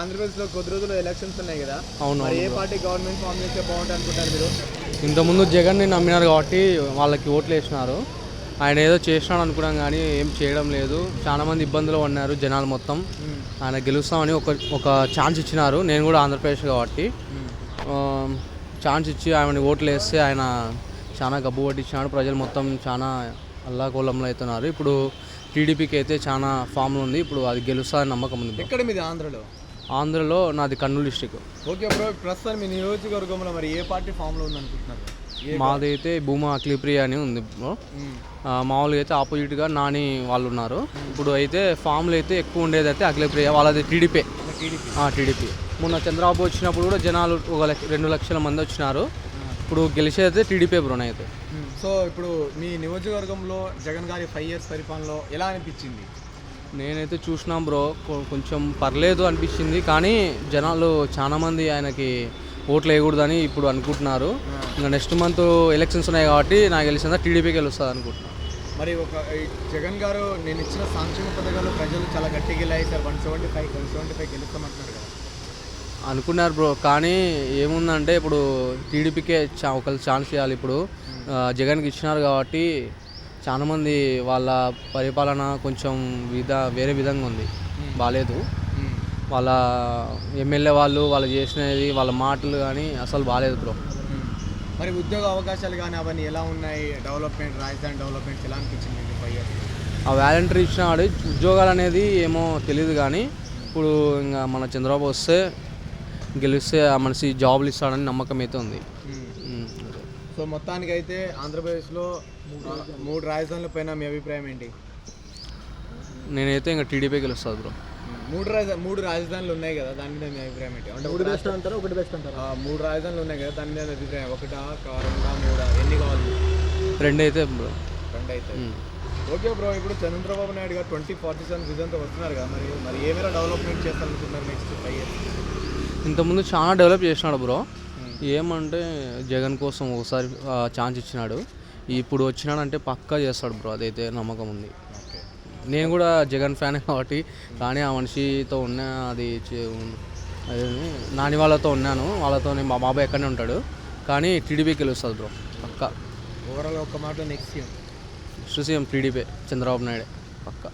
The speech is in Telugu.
ఆంధ్రప్రదేశ్లో కొద్ది రోజులు ఎలక్షన్స్ ఉన్నాయి కదా, అవును. మరి ఏ పార్టీ గవర్నమెంట్ ఫామ్ చేస్తే బాగుంటుంది అనుకుంటారు మీరు? ఇంతకుముందు జగన్ని నమ్మినారు కాబట్టి వాళ్ళకి ఓట్లు వేసినారు. ఆయన ఏదో చేసినాడు అనుకున్నాం కానీ ఏం చేయడం లేదు. చాలామంది ఇబ్బందులు పడినారు జనాలు మొత్తం. ఆయన గెలుస్తామని ఒక ఛాన్స్ ఇచ్చినారు. నేను కూడా ఆంధ్రప్రదేశ్ కాబట్టి ఛాన్స్ ఇచ్చి ఆయన ఓట్లు వేస్తే ఆయన చాలా గబ్బు పట్టించినాడు. ప్రజలు మొత్తం చాలా అల్లాకోలంలో అవుతున్నారు. ఇప్పుడు టీడీపీకి అయితే చాలా ఫామ్లో ఉంది. ఇప్పుడు అది గెలుస్తాదని నమ్మకం ఉంది. ఎక్కడ మీది ఆంధ్రలో? ఆంధ్రలో నాది కర్నూలు డిస్టిక్. ఓకే బ్రో, ప్రస్తుతం మీ నియోజకవర్గంలో మరి ఏ పార్టీ ఫామ్లో ఉంది అనుకుంటున్నారు? మాది అయితే భూమా అఖిలప్రియ అని ఉంది బ్రో. మామూలుగా అయితే ఆపోజిట్గా నాని వాళ్ళు ఉన్నారు. ఇప్పుడు అయితే ఫామ్లు అయితే ఎక్కువ ఉండేది అయితే అఖిలప్రియ, వాళ్ళది టీడీపీ. మొన్న చంద్రబాబు వచ్చినప్పుడు కూడా జనాలు 2 లక్షల మంది వచ్చినారు. ఇప్పుడు గెలిచేదైతే టీడీపీ బ్రోన్ అయితే. సో ఇప్పుడు మీ నియోజకవర్గంలో జగన్ గారి 5 years పరిపాలనలో ఎలా అనిపించింది? నేనైతే చూసినాం బ్రో, కొంచెం పర్లేదు అనిపించింది. కానీ జనాలు చాలామంది ఆయనకి ఓట్లు వేయకూడదని ఇప్పుడు అనుకుంటున్నారు. ఇంకా నెక్స్ట్ మంత్ ఎలక్షన్స్ ఉన్నాయి కాబట్టి నాకు తెలిసిందా టీడీపీకి గెలుస్తుంది అనుకుంటున్నాను. మరి జగన్ గారు నేను ఇచ్చిన సంక్షేమ పథకాలు ప్రజలు చాలా గట్టిగా వెళ్ళాయి సార్, 175 గెలుస్తామంటున్నారు కదా అనుకున్నారు బ్రో. కానీ ఏముందంటే ఇప్పుడు టీడీపీకే ఒకళ్ళు ఛాన్స్ ఇవ్వాలి. ఇప్పుడు జగన్కి ఇచ్చినారు కాబట్టి చాలామంది వాళ్ళ పరిపాలన కొంచెం వేరే విధంగా ఉంది, బాగాలేదు. వాళ్ళ ఎమ్మెల్యే వాళ్ళు చేసినది, వాళ్ళ మాటలు కానీ అసలు బాగాలేదు బ్రో. మరి ఉద్యోగ అవకాశాలు కానీ అవన్నీ ఎలా ఉన్నాయి? డెవలప్మెంట్, రాజధాని డెవలప్మెంట్ ఎలా అనిపించింది? ఆ వాలంటీర్ ఇచ్చిన వాడు ఉద్యోగాలు అనేది ఏమో తెలియదు. కానీ ఇప్పుడు ఇంకా మన చంద్రబాబు వస్తే గెలిస్తే ఆ మనిషి జాబులు ఇస్తాడని నమ్మకం అయితే ఉంది. సో మొత్తానికి అయితే ఆంధ్రప్రదేశ్లో 3 రాజధానుల పైన మీ అభిప్రాయం ఏంటి? నేనైతే ఇంకా టీడీపీ గెలుస్తుంది బ్రో. 3 రాజధానులు ఉన్నాయి కదా, దాని మీద మీ అభిప్రాయం ఏంటి? అంటే 3 బెస్ట్ అంటారా, 1 బెస్ట్ అంటారా? 3 రాజధానులు ఉన్నాయి కదా, దాని మీద అభిప్రాయం 1, 2, 3 ఎన్ని కావాలి? 2 అయితే బ్రో. 2 అయితే ఓకే బ్రో. ఇప్పుడు చంద్రబాబు నాయుడు గారు 2047 విజన్తో వస్తున్నారు కదా, మరి ఏమైనా డెవలప్మెంట్ చేస్తారనుకుంటున్నారు నెక్స్ట్ 5 years? ఇంతకుముందు చాలా డెవలప్ చేసినాడు బ్రో. ఏమంటే జగన్ కోసం ఒకసారి ఛాన్స్ ఇచ్చినాడు. ఇప్పుడు వచ్చినాడంటే పక్కా చేస్తాడు బ్రో, అదైతే నమ్మకం ఉంది. నేను కూడా జగన్ ఫ్యాన్ కాబట్టి, కానీ ఆ మనిషితో ఉన్న అది నాని వాళ్ళతో ఉన్నాను. వాళ్ళతో మా బాబాయ్ ఎక్కడనే ఉంటాడు. కానీ టీడీపీకి గెలుస్తుంది బ్రో పక్కా. ఓవరాల్ ఒక్క మాట next CM TDP Chandrababu Naidu పక్కా.